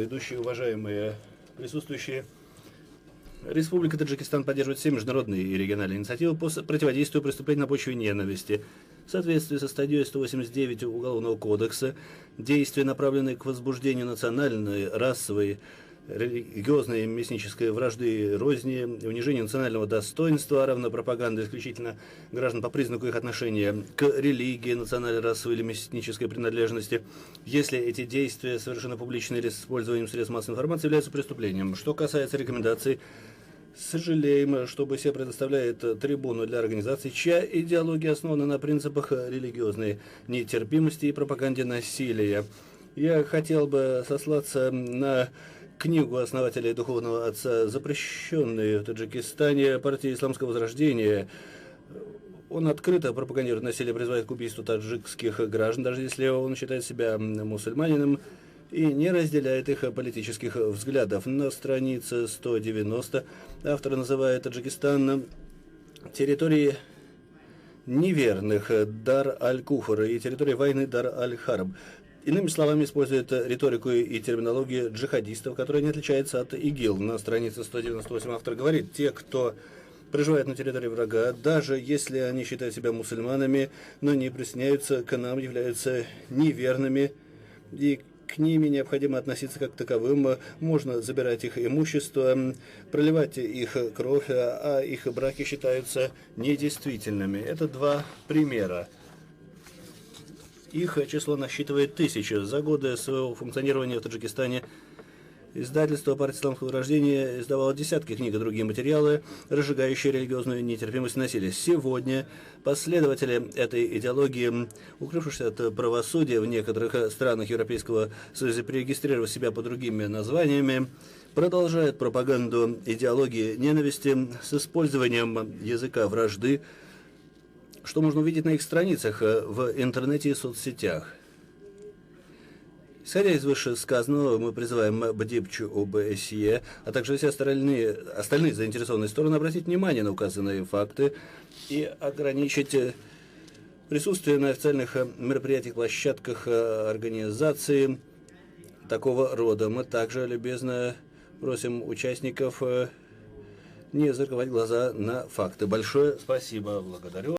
Ведущие, уважаемые присутствующие, Республика Таджикистан поддерживает все международные и региональные инициативы по противодействию преступлениям на почве ненависти. В соответствии со статьей 189 Уголовного кодекса, действия, направленные к возбуждению национальной, расовой, религиозной и местнической вражды, розни, унижению национального достоинства, равно пропаганды исключительно граждан по признаку их отношения к религии, национальной, расовой или местнической принадлежности, если эти действия совершенно публично или с использованием средств массовой информации, являются преступлением. Что касается рекомендаций, сожалеем, что БСЕ предоставляет трибуну для организаций, чья идеология основана на принципах религиозной нетерпимости и пропаганде насилия. Я хотел бы сослаться на книгу основателя и духовного отца, запрещенной в Таджикистане партии Исламского Возрождения. Он открыто пропагандирует насилие, призывает к убийству таджикских граждан, даже если он считает себя мусульманином, и не разделяет их политических взглядов. На странице 190 автор называет Таджикистан территорией неверных Дар-аль-Куфр и территорией войны Дар-аль-Харб. Иными словами, использует риторику и терминологию джихадистов, которая не отличается от ИГИЛ. На странице 198 автор говорит: те, кто проживает на территории врага, даже если они считают себя мусульманами, но не присоединяются к нам, являются неверными, и к ними необходимо относиться как к таковым. Можно забирать их имущество, проливать их кровь, а их браки считаются недействительными. Это два примера. Их число насчитывает тысячи. За годы своего функционирования в Таджикистане издательство партии Исламского Возрождения издавало десятки книг и другие материалы, разжигающие религиозную нетерпимость и насилие. Сегодня последователи этой идеологии, укрывшись от правосудия в некоторых странах Европейского Союза, перерегистрировав себя под другими названиями, продолжают пропаганду идеологии ненависти с использованием языка вражды, что можно увидеть на их страницах в интернете и соцсетях. Исходя из вышесказанного, мы призываем БДИПЧ ОБСЕ, а также все остальные заинтересованные стороны обратить внимание на указанные факты и ограничить присутствие на официальных мероприятиях, площадках организации такого рода. Мы также любезно просим участников не закрывать глаза на факты. Большое спасибо, благодарю.